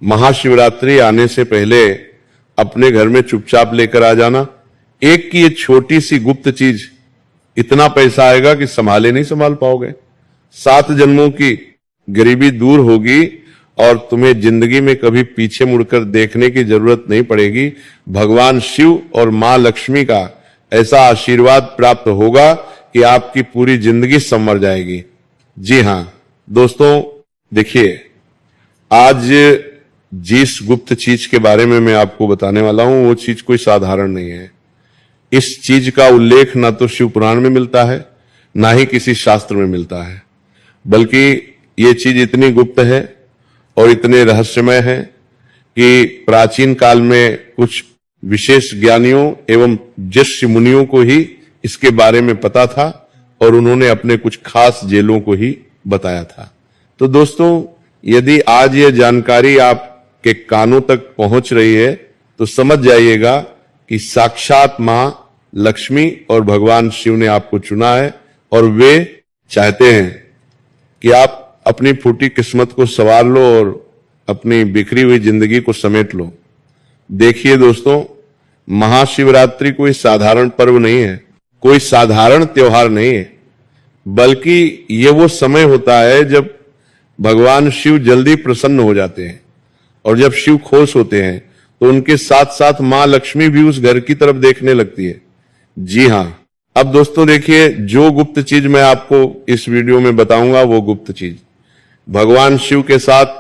महाशिवरात्रि आने से पहले अपने घर में चुपचाप लेकर आ जाना। एक की ये छोटी सी गुप्त चीज, इतना पैसा आएगा कि संभाले नहीं संभाल पाओगे। 7 जन्मों की गरीबी दूर होगी और तुम्हें जिंदगी में कभी पीछे मुड़कर देखने की जरूरत नहीं पड़ेगी। भगवान शिव और मां लक्ष्मी का ऐसा आशीर्वाद प्राप्त होगा कि आपकी पूरी जिंदगी संवर जाएगी। जी हां दोस्तों, देखिए आज जिस गुप्त चीज के बारे में मैं आपको बताने वाला हूं वो चीज कोई साधारण नहीं है। इस चीज का उल्लेख ना तो शिव पुराण में मिलता है, ना ही किसी शास्त्र में मिलता है, बल्कि ये चीज इतनी गुप्त है और इतने रहस्यमय है कि प्राचीन काल में कुछ विशेष ज्ञानियों एवं ज्येष्ठ मुनियों को ही इसके बारे में पता था और उन्होंने अपने कुछ खास जेलों को ही बताया था। तो दोस्तों, यदि आज ये जानकारी आपके कानों तक पहुंच रही है तो समझ जाइएगा कि साक्षात मां लक्ष्मी और भगवान शिव ने आपको चुना है और वे चाहते हैं कि आप अपनी फूटी किस्मत को संवार लो और अपनी बिखरी हुई जिंदगी को समेट लो। देखिए दोस्तों, महाशिवरात्रि कोई साधारण पर्व नहीं है, कोई साधारण त्योहार नहीं है, बल्कि ये वो समय होता है जब भगवान शिव जल्दी प्रसन्न हो जाते हैं और जब शिव खुश होते हैं तो उनके साथ साथ मां लक्ष्मी भी उस घर की तरफ देखने लगती है। जी हां, अब दोस्तों देखिए, जो गुप्त चीज मैं आपको इस वीडियो में बताऊंगा वो गुप्त चीज भगवान शिव के साथ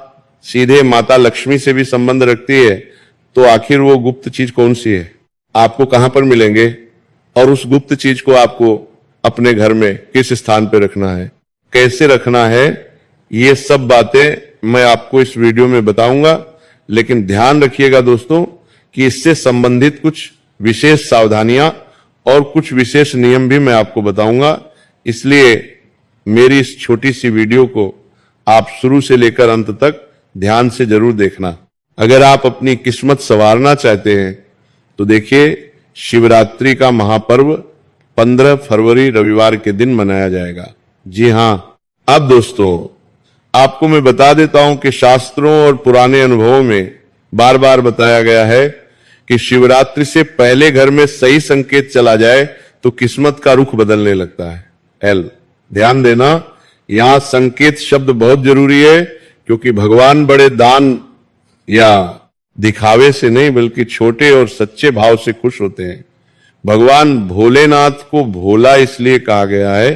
सीधे माता लक्ष्मी से भी संबंध रखती है। तो आखिर वो गुप्त चीज कौन सी है, आपको कहां पर मिलेंगे और उस गुप्त चीज को आपको अपने घर में किस स्थान पर रखना है, कैसे रखना है, ये सब बातें मैं आपको इस वीडियो में बताऊंगा। लेकिन ध्यान रखिएगा दोस्तों कि इससे संबंधित कुछ विशेष सावधानियां और कुछ विशेष नियम भी मैं आपको बताऊंगा। इसलिए मेरी इस छोटी सी वीडियो को आप शुरू से लेकर अंत तक ध्यान से जरूर देखना। अगर आप अपनी किस्मत संवारना चाहते हैं तो देखिए, शिवरात्रि का महापर्व 15 फरवरी रविवार के दिन मनाया जाएगा। जी हां, अब दोस्तों आपको मैं बता देता हूं कि शास्त्रों और पुराने अनुभवों में बार बार बताया गया है कि शिवरात्रि से पहले घर में सही संकेत चला जाए तो किस्मत का रुख बदलने लगता है। ध्यान देना, यहां संकेत शब्द बहुत जरूरी है, क्योंकि भगवान बड़े दान या दिखावे से नहीं बल्कि छोटे और सच्चे भाव से खुश होते हैं। भगवान भोलेनाथ को भोला इसलिए कहा गया है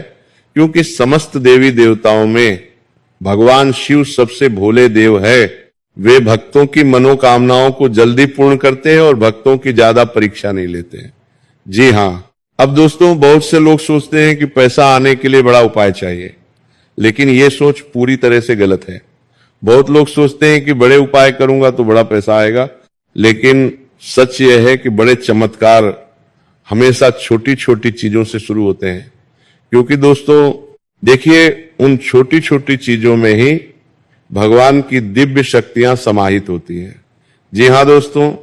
क्योंकि समस्त देवी देवताओं में भगवान शिव सबसे भोले देव है। वे भक्तों की मनोकामनाओं को जल्दी पूर्ण करते हैं और भक्तों की ज्यादा परीक्षा नहीं लेते हैं। जी हां, अब दोस्तों बहुत से लोग सोचते हैं कि पैसा आने के लिए बड़ा उपाय चाहिए, लेकिन यह सोच पूरी तरह से गलत है। बहुत लोग सोचते हैं कि बड़े उपाय करूंगा तो बड़ा पैसा आएगा, लेकिन सच यह है कि बड़े चमत्कार हमेशा छोटी छोटी चीजों से शुरू होते हैं। क्योंकि दोस्तों देखिए, उन छोटी छोटी चीजों में ही भगवान की दिव्य शक्तियां समाहित होती हैं। जी हां दोस्तों,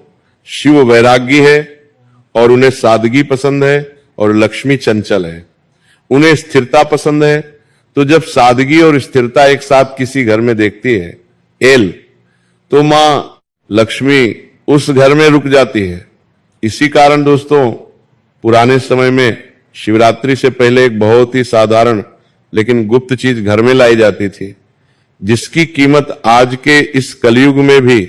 शिव वैरागी है और उन्हें सादगी पसंद है और लक्ष्मी चंचल है। उन्हें स्थिरता पसंद है, तो जब सादगी और स्थिरता एक साथ किसी घर में देखती है तो मां लक्ष्मी उस घर में रुक जाती है। इसी कारण दोस्तों पुराने समय में शिवरात्रि से पहले एक बहुत ही साधारण लेकिन गुप्त चीज घर में लाई जाती थी, जिसकी कीमत आज के इस कलयुग में भी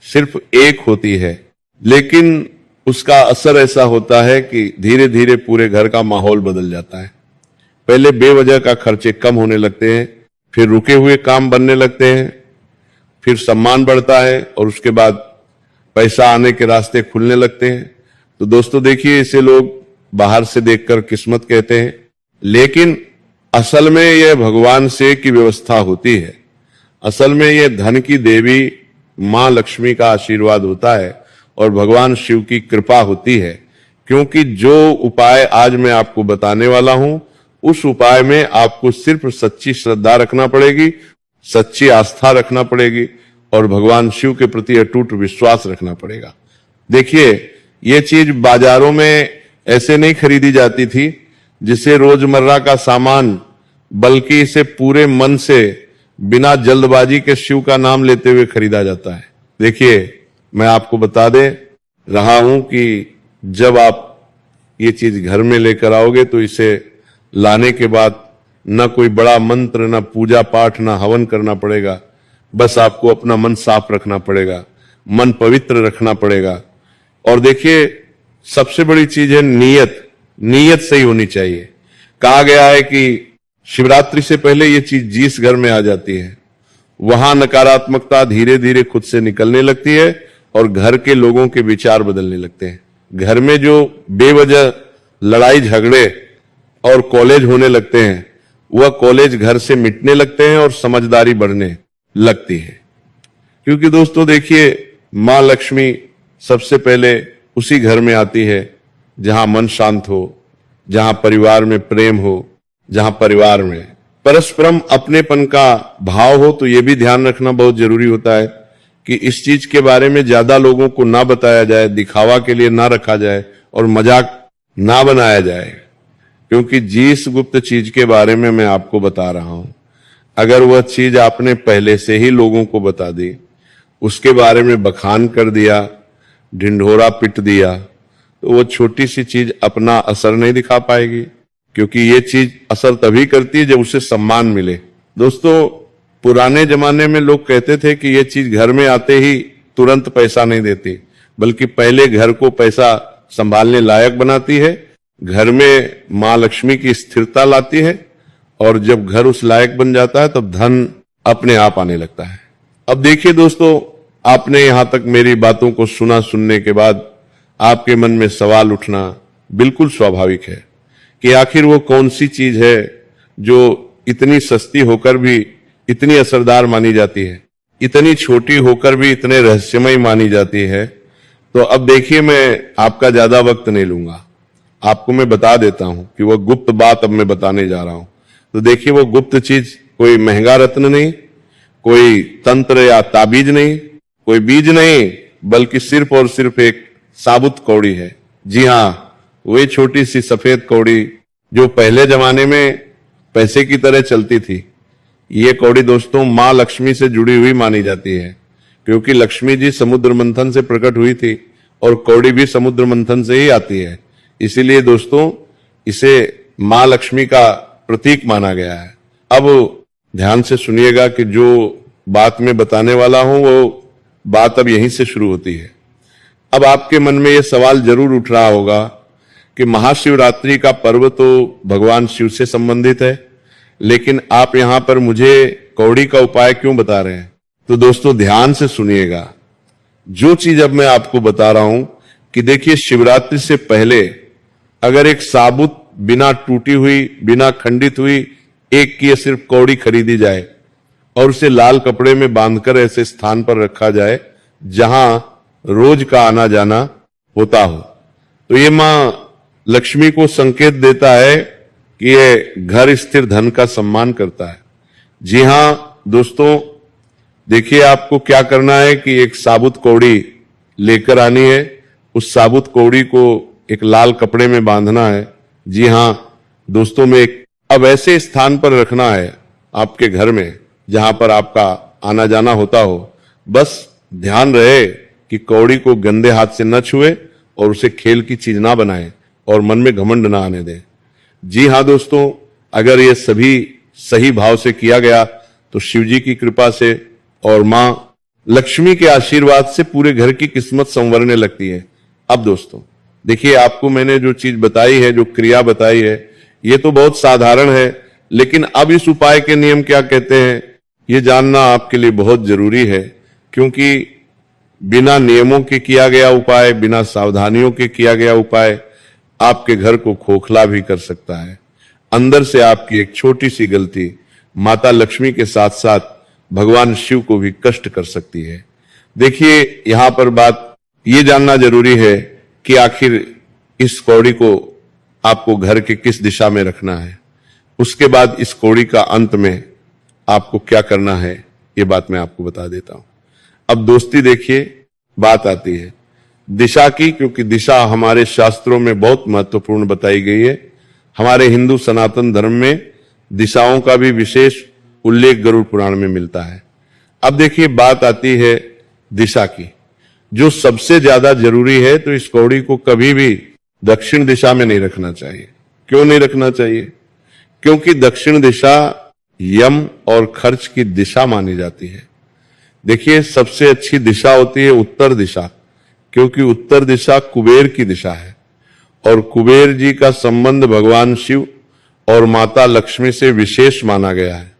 सिर्फ एक होती है, लेकिन उसका असर ऐसा होता है कि धीरे धीरे पूरे घर का माहौल बदल जाता है। पहले बेवजह का खर्चे कम होने लगते हैं, फिर रुके हुए काम बनने लगते हैं, फिर सम्मान बढ़ता है और उसके बाद पैसा आने के रास्ते खुलने लगते हैं। तो दोस्तों देखिए, इसे लोग बाहर से देखकर किस्मत कहते हैं, लेकिन असल में यह भगवान से की व्यवस्था होती है। असल में यह धन की देवी मां लक्ष्मी का आशीर्वाद होता है और भगवान शिव की कृपा होती है। क्योंकि जो उपाय आज मैं आपको बताने वाला हूं, उस उपाय में आपको सिर्फ सच्ची श्रद्धा रखना पड़ेगी, सच्ची आस्था रखना पड़ेगी और भगवान शिव के प्रति अटूट विश्वास रखना पड़ेगा। देखिए, ये चीज बाजारों में ऐसे नहीं खरीदी जाती थी जिसे रोजमर्रा का सामान, बल्कि इसे पूरे मन से बिना जल्दबाजी के शिव का नाम लेते हुए खरीदा जाता है। देखिए, मैं आपको बता दे रहा हूं कि जब आप ये चीज घर में लेकर आओगे तो इसे लाने के बाद न कोई बड़ा मंत्र, न पूजा पाठ, न हवन करना पड़ेगा। बस आपको अपना मन साफ रखना पड़ेगा, मन पवित्र रखना पड़ेगा। और देखिए, सबसे बड़ी चीज है नीयत। नीयत सही होनी चाहिए। कहा गया है कि शिवरात्रि से पहले ये चीज जिस घर में आ जाती है वहां नकारात्मकता धीरे धीरे खुद से निकलने लगती है और घर के लोगों के विचार बदलने लगते हैं। घर में जो बेवजह लड़ाई झगड़े और कॉलेज होने लगते हैं वह कॉलेज घर से मिटने लगते हैं और समझदारी बढ़ने लगती है। क्योंकि दोस्तों देखिए, मां लक्ष्मी सबसे पहले उसी घर में आती है जहां मन शांत हो, जहां परिवार में प्रेम हो, जहां परिवार में परस्परम अपनेपन का भाव हो। तो यह भी ध्यान रखना बहुत जरूरी होता है कि इस चीज के बारे में ज्यादा लोगों को ना बताया जाए, दिखावा के लिए ना रखा जाए और मजाक ना बनाया जाए। क्योंकि जिस गुप्त चीज के बारे में मैं आपको बता रहा हूं, अगर वह चीज आपने पहले से ही लोगों को बता दी, उसके बारे में बखान कर दिया, ढिंढोरा पिट दिया, तो वो छोटी सी चीज अपना असर नहीं दिखा पाएगी। क्योंकि ये चीज असर तभी करती है जब उसे सम्मान मिले। दोस्तों, पुराने जमाने में लोग कहते थे कि ये चीज घर में आते ही तुरंत पैसा नहीं देती, बल्कि पहले घर को पैसा संभालने लायक बनाती है, घर में मां लक्ष्मी की स्थिरता लाती है, और जब घर उस लायक बन जाता है तब धन अपने आप आने लगता है। अब देखिए दोस्तों, आपने यहां तक मेरी बातों को सुना। सुनने के बाद आपके मन में सवाल उठना बिल्कुल स्वाभाविक है कि आखिर वो कौन सी चीज है जो इतनी सस्ती होकर भी इतनी असरदार मानी जाती है, इतनी छोटी होकर भी इतने रहस्यमय मानी जाती है। तो अब देखिए, मैं आपका ज्यादा वक्त नहीं लूंगा, आपको मैं बता देता हूं कि वह गुप्त बात अब मैं बताने जा रहा हूं। तो देखिए, वो गुप्त चीज कोई महंगा रत्न नहीं, कोई तंत्र या ताबीज नहीं, कोई बीज नहीं, बल्कि सिर्फ और सिर्फ एक साबुत कौड़ी है। जी हां, वही छोटी सी सफेद कौड़ी जो पहले जमाने में पैसे की तरह चलती थी। ये कौड़ी दोस्तों मां लक्ष्मी से जुड़ी हुई मानी जाती है, क्योंकि लक्ष्मी जी समुद्र मंथन से प्रकट हुई थी और कौड़ी भी समुद्र मंथन से ही आती है। इसीलिए दोस्तों इसे मां लक्ष्मी का प्रतीक माना गया है। अब ध्यान से सुनिएगा कि जो बात मैं बताने वाला हूं वो बात अब यहीं से शुरू होती है। अब आपके मन में यह सवाल जरूर उठ रहा होगा कि महाशिवरात्रि का पर्व तो भगवान शिव से संबंधित है, लेकिन आप यहां पर मुझे कौड़ी का उपाय क्यों बता रहे हैं? तो दोस्तों ध्यान से सुनिएगा। जो चीज अब मैं आपको बता रहा हूं कि देखिए, शिवरात्रि से पहले अगर एक साबुत, बिना टूटी हुई, बिना खंडित हुई एक की सिर्फ कौड़ी खरीदी जाए और उसे लाल कपड़े में बांधकर ऐसे स्थान पर रखा जाए जहां रोज का आना जाना होता हो, तो ये मां लक्ष्मी को संकेत देता है कि ये घर स्थिर धन का सम्मान करता है। जी हां दोस्तों, देखिए आपको क्या करना है कि एक साबुत कौड़ी लेकर आनी है। उस साबुत कौड़ी को एक लाल कपड़े में बांधना है। जी हां दोस्तों, में अब ऐसे स्थान पर रखना है आपके घर में जहां पर आपका आना जाना होता हो। बस ध्यान रहे कि कौड़ी को गंदे हाथ से न छुए और उसे खेल की चीज ना बनाए और मन में घमंड ना आने दें। जी हां दोस्तों, अगर ये सभी सही भाव से किया गया तो शिव जी की कृपा से और मां लक्ष्मी के आशीर्वाद से पूरे घर की किस्मत संवरने लगती है। अब दोस्तों देखिए, आपको मैंने जो चीज बताई है, जो क्रिया बताई है, ये तो बहुत साधारण है, लेकिन अब इस उपाय के नियम क्या कहते हैं ये जानना आपके लिए बहुत जरूरी है। क्योंकि बिना नियमों के किया गया उपाय, बिना सावधानियों के किया गया उपाय आपके घर को खोखला भी कर सकता है। अंदर से आपकी एक छोटी सी गलती माता लक्ष्मी के साथ साथ भगवान शिव को भी कष्ट कर सकती है। देखिए, यहां पर बात ये जानना जरूरी है कि आखिर इस कौड़ी को आपको घर के किस दिशा में रखना है। उसके बाद इस कौड़ी का अंत में आपको क्या करना है, ये बात मैं आपको बता देता हूं। अब दोस्ती देखिए, बात आती है दिशा की, क्योंकि दिशा हमारे शास्त्रों में बहुत महत्वपूर्ण बताई गई है। हमारे हिंदू सनातन धर्म में दिशाओं का भी विशेष उल्लेख गरुड़ पुराण में मिलता है। अब देखिए बात आती है दिशा की, जो सबसे ज्यादा जरूरी है। तो इस कौड़ी को कभी भी दक्षिण दिशा में नहीं रखना चाहिए। क्यों नहीं रखना चाहिए? क्योंकि दक्षिण दिशा यम और खर्च की दिशा मानी जाती है। देखिए सबसे अच्छी दिशा होती है उत्तर दिशा, क्योंकि उत्तर दिशा कुबेर की दिशा है और कुबेर जी का संबंध भगवान शिव और माता लक्ष्मी से विशेष माना गया है।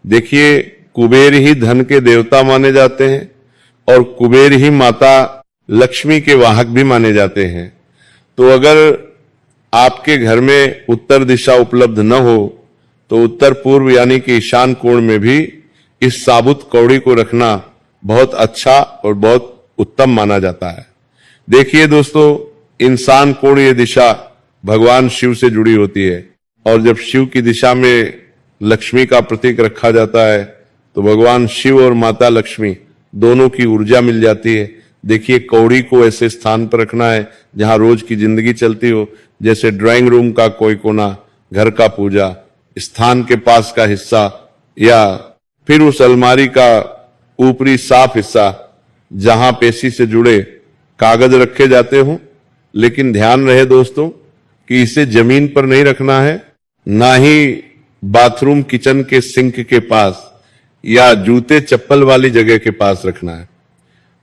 देखिए कुबेर ही धन के देवता माने जाते हैं और कुबेर ही माता लक्ष्मी के वाहक भी माने जाते हैं। तो अगर आपके घर में उत्तर दिशा उपलब्ध न हो तो उत्तर पूर्व यानी कि ईशान कोण में भी इस साबुत कौड़ी को रखना बहुत अच्छा और बहुत उत्तम माना जाता है। देखिए दोस्तों, इंसान कोण ये दिशा भगवान शिव से जुड़ी होती है और जब शिव की दिशा में लक्ष्मी का प्रतीक रखा जाता है तो भगवान शिव और माता लक्ष्मी दोनों की ऊर्जा मिल जाती है। देखिए कौड़ी को ऐसे स्थान पर रखना है जहां रोज की जिंदगी चलती हो, जैसे ड्राइंग रूम का कोई कोना, घर का पूजा स्थान के पास का हिस्सा, या फिर उस अलमारी का ऊपरी साफ हिस्सा जहां पेशी से जुड़े कागज रखे जाते हो। लेकिन ध्यान रहे दोस्तों कि इसे जमीन पर नहीं रखना है, ना ही बाथरूम किचन के सिंक के पास या जूते चप्पल वाली जगह के पास रखना है।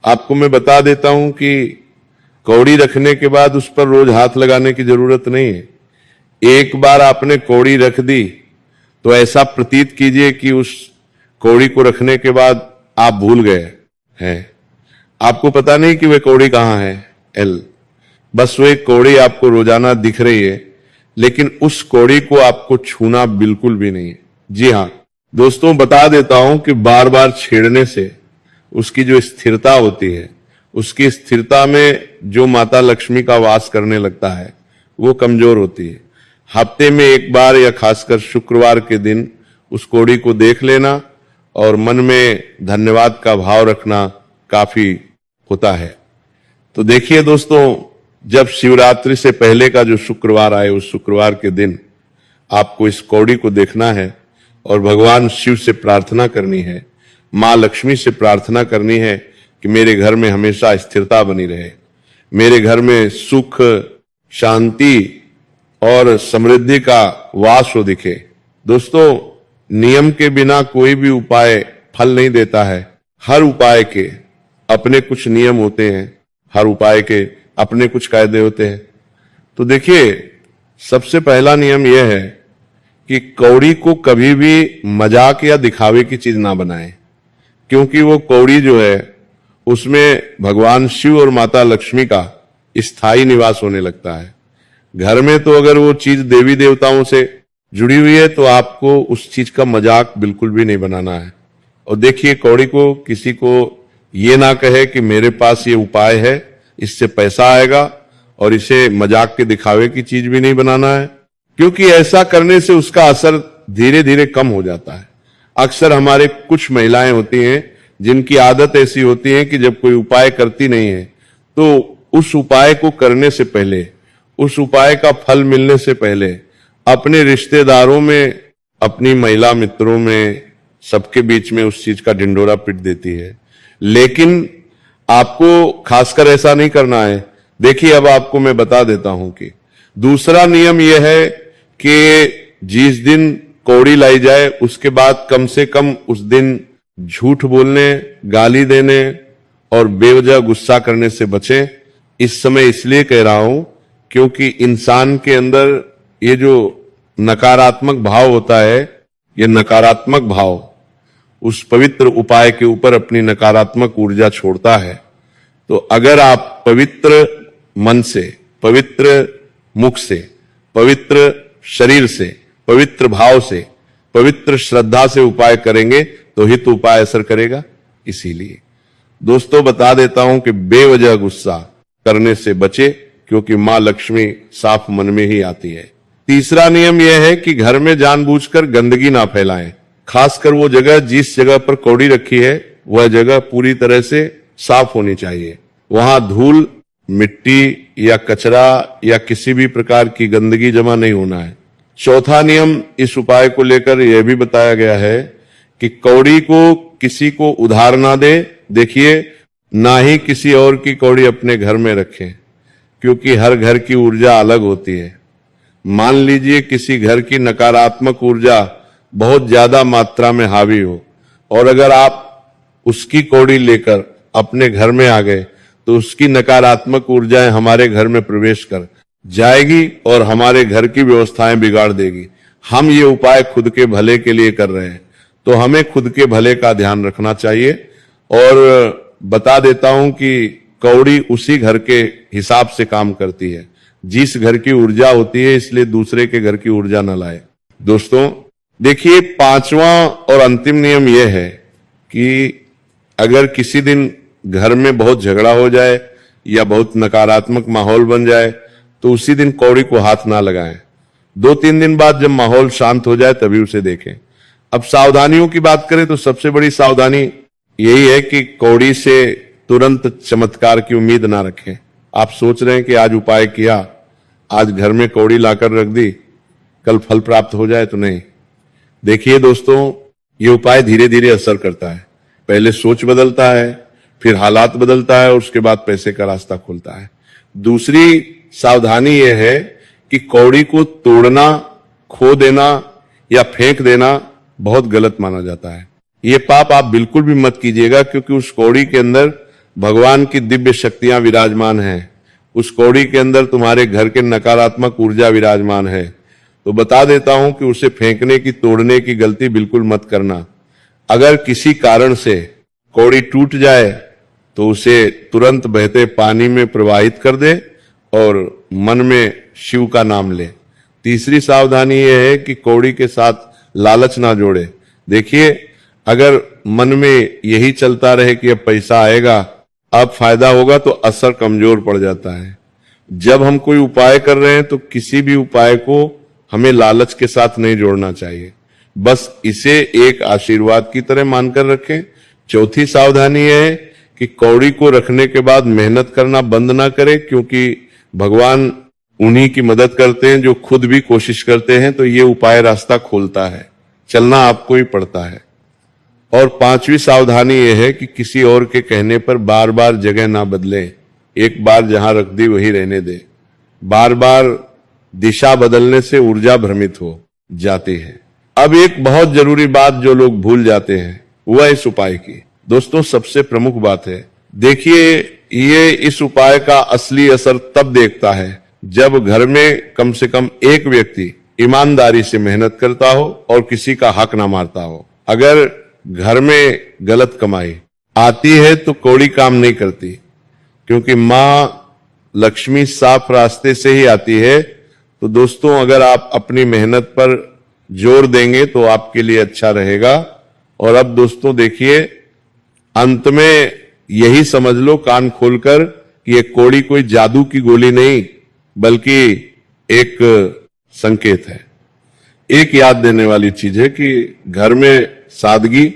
आपको मैं बता देता हूं कि कौड़ी रखने के बाद उस पर रोज हाथ लगाने की जरूरत नहीं है। एक बार आपने कौड़ी रख दी तो ऐसा प्रतीत कीजिए कि उस कौड़ी को रखने के बाद आप भूल गए हैं। आपको पता नहीं कि वह कौड़ी कहां है। बस वो एक कौड़ी आपको रोजाना दिख रही है, लेकिन उस कौड़ी को आपको छूना बिल्कुल भी नहीं है। जी हां दोस्तों, बता देता हूं कि बार बार छेड़ने से उसकी जो स्थिरता होती है, उसकी स्थिरता में जो माता लक्ष्मी का वास करने लगता है वो कमजोर होती है। हफ्ते में एक बार या खासकर शुक्रवार के दिन उस कौड़ी को देख लेना और मन में धन्यवाद का भाव रखना काफी होता है। तो देखिए दोस्तों, जब शिवरात्रि से पहले का जो शुक्रवार आए उस शुक्रवार के दिन आपको इस कौड़ी को देखना है और भगवान शिव से प्रार्थना करनी है, मां लक्ष्मी से प्रार्थना करनी है कि मेरे घर में हमेशा स्थिरता बनी रहे, मेरे घर में सुख, शांति और समृद्धि का वास हो दिखे। दोस्तों, नियम के बिना कोई भी उपाय फल नहीं देता है। हर उपाय के अपने कुछ नियम होते हैं, हर उपाय के अपने कुछ कायदे होते हैं। तो देखिए सबसे पहला नियम यह है कि कौड़ी को कभी भी मजाक या दिखावे की चीज ना बनाएं, क्योंकि वो कौड़ी जो है उसमें भगवान शिव और माता लक्ष्मी का स्थायी निवास होने लगता है। घर में तो अगर वो चीज देवी देवताओं से जुड़ी हुई है तो आपको उस चीज का मजाक बिल्कुल भी नहीं बनाना है। और देखिए कौड़ी को किसी को ये ना कहे कि मेरे पास ये उपाय है, इससे पैसा आएगा, और इसे मजाक के दिखावे की चीज भी नहीं बनाना है, क्योंकि ऐसा करने से उसका असर धीरे धीरे कम हो जाता है। अक्सर हमारे कुछ महिलाएं होती हैं जिनकी आदत ऐसी होती है कि जब कोई उपाय करती नहीं है तो उस उपाय को करने से पहले, उस उपाय का फल मिलने से पहले अपने रिश्तेदारों में, अपनी महिला मित्रों में, सबके बीच में उस चीज का ढिंढोरा पीट देती है। लेकिन आपको खासकर ऐसा नहीं करना है। देखिए अब आपको मैं बता देता हूं कि दूसरा नियम यह है कि जिस दिन कौड़ी लाई जाए उसके बाद कम से कम उस दिन झूठ बोलने, गाली देने और बेवजह गुस्सा करने से बचें। इस समय इसलिए कह रहा हूं क्योंकि इंसान के अंदर ये जो नकारात्मक भाव होता है, ये नकारात्मक भाव उस पवित्र उपाय के ऊपर अपनी नकारात्मक ऊर्जा छोड़ता है। तो अगर आप पवित्र मन से, पवित्र मुख से, पवित्र शरीर से, पवित्र भाव से, पवित्र श्रद्धा से उपाय करेंगे तो हित उपाय असर करेगा। इसीलिए दोस्तों बता देता हूं कि बेवजह गुस्सा करने से बचे, क्योंकि मां लक्ष्मी साफ मन में ही आती है। तीसरा नियम यह है कि घर में जानबूझकर गंदगी ना फैलाएं। खासकर वो जगह, जिस जगह पर कौड़ी रखी है वह जगह पूरी तरह से साफ होनी चाहिए। वहां धूल, मिट्टी या कचरा या किसी भी प्रकार की गंदगी जमा नहीं होना है। चौथा नियम इस उपाय को लेकर यह भी बताया गया है कि कौड़ी को किसी को उधार ना दे, देखिए ना ही किसी और की कौड़ी अपने घर में रखें, क्योंकि हर घर की ऊर्जा अलग होती है। मान लीजिए किसी घर की नकारात्मक ऊर्जा बहुत ज्यादा मात्रा में हावी हो, और अगर आप उसकी कौड़ी लेकर अपने घर में आ गए तो उसकी नकारात्मक ऊर्जाएं हमारे घर में प्रवेश कर जाएगी और हमारे घर की व्यवस्थाएं बिगाड़ देगी। हम ये उपाय खुद के भले के लिए कर रहे हैं, तो हमें खुद के भले का ध्यान रखना चाहिए। और बता देता हूं कि कौड़ी उसी घर के हिसाब से काम करती है, जिस घर की ऊर्जा होती है, इसलिए दूसरे के घर की ऊर्जा न लाए। दोस्तों देखिए, पांचवा और अंतिम नियम यह है कि अगर किसी दिन घर में बहुत झगड़ा हो जाए या बहुत नकारात्मक माहौल बन जाए तो उसी दिन कौड़ी को हाथ ना लगाएं। 2-3 दिन बाद जब माहौल शांत हो जाए तभी उसे देखें। अब सावधानियों की बात करें तो सबसे बड़ी सावधानी यही है कि कौड़ी से तुरंत चमत्कार की उम्मीद ना रखें। आप सोच रहे हैं कि आज उपाय किया, आज घर में कौड़ी लाकर रख दी, कल फल प्राप्त हो जाए, तो नहीं। देखिए दोस्तों, ये उपाय धीरे धीरे असर करता है। पहले सोच बदलता है, फिर हालात बदलता है और उसके बाद पैसे का रास्ता खुलता है। दूसरी सावधानी यह है कि कौड़ी को तोड़ना, खो देना या फेंक देना बहुत गलत माना जाता है। ये पाप आप बिल्कुल भी मत कीजिएगा, क्योंकि उस कौड़ी के अंदर भगवान की दिव्य शक्तियां विराजमान हैं। उस कौड़ी के अंदर तुम्हारे घर के नकारात्मक ऊर्जा विराजमान है। तो बता देता हूं कि उसे फेंकने की, तोड़ने की गलती बिल्कुल मत करना। अगर किसी कारण से कौड़ी टूट जाए तो उसे तुरंत बहते पानी में प्रवाहित कर दे और मन में शिव का नाम ले। तीसरी सावधानी यह है कि कौड़ी के साथ लालच ना जोड़े। देखिए, अगर मन में यही चलता रहे कि अब पैसा आएगा, अब फायदा होगा, तो असर कमजोर पड़ जाता है। जब हम कोई उपाय कर रहे हैं तो किसी भी उपाय को हमें लालच के साथ नहीं जोड़ना चाहिए, बस इसे एक आशीर्वाद की तरह मानकर रखें। चौथी सावधानी है कि कौड़ी को रखने के बाद मेहनत करना बंद ना करें, क्योंकि भगवान उन्हीं की मदद करते हैं जो खुद भी कोशिश करते हैं। तो ये उपाय रास्ता खोलता है, चलना आपको ही पड़ता है। और पांचवी सावधानी यह है कि किसी और के कहने पर बार बार जगह ना बदलें। एक बार जहां रख दी वहीं रहने दे। बार बार दिशा बदलने से ऊर्जा भ्रमित हो जाती है। अब एक बहुत जरूरी बात जो लोग भूल जाते हैं, वह इस उपाय की दोस्तों सबसे प्रमुख बात है। देखिए, ये इस उपाय का असली असर तब देखता है जब घर में कम से कम एक व्यक्ति ईमानदारी से मेहनत करता हो और किसी का हक ना मारता हो। अगर घर में गलत कमाई आती है तो कौड़ी काम नहीं करती, क्योंकि मां लक्ष्मी साफ रास्ते से ही आती है। तो दोस्तों, अगर आप अपनी मेहनत पर जोर देंगे तो आपके लिए अच्छा रहेगा। और अब दोस्तों देखिए, अंत में यही समझ लो कान खोलकर कि ये कौड़ी कोई जादू की गोली नहीं, बल्कि एक संकेत है, एक याद देने वाली चीज है कि घर में सादगी,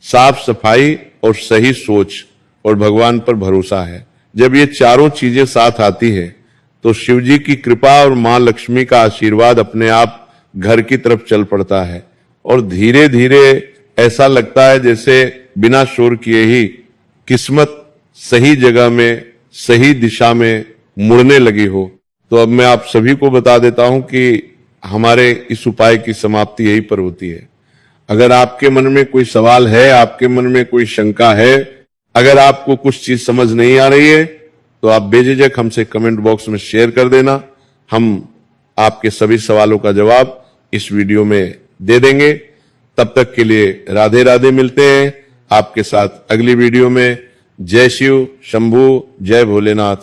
साफ सफाई और सही सोच और भगवान पर भरोसा है। जब ये चारों चीजें साथ आती है तो शिव जी की कृपा और मां लक्ष्मी का आशीर्वाद अपने आप घर की तरफ चल पड़ता है, और धीरे धीरे ऐसा लगता है जैसे बिना शोर किए ही किस्मत सही जगह में, सही दिशा में मुड़ने लगी हो। तो अब मैं आप सभी को बता देता हूं कि हमारे इस उपाय की समाप्ति यहीं पर होती है। अगर आपके मन में कोई सवाल है, आपके मन में कोई शंका है, अगर आपको कुछ चीज समझ नहीं आ रही है, तो आप बेझिझक हमसे कमेंट बॉक्स में शेयर कर देना। हम आपके सभी सवालों का जवाब इस वीडियो में दे देंगे। तब तक के लिए राधे राधे, मिलते हैं आपके साथ अगली वीडियो में। जय शिव शंभू, जय भोलेनाथ।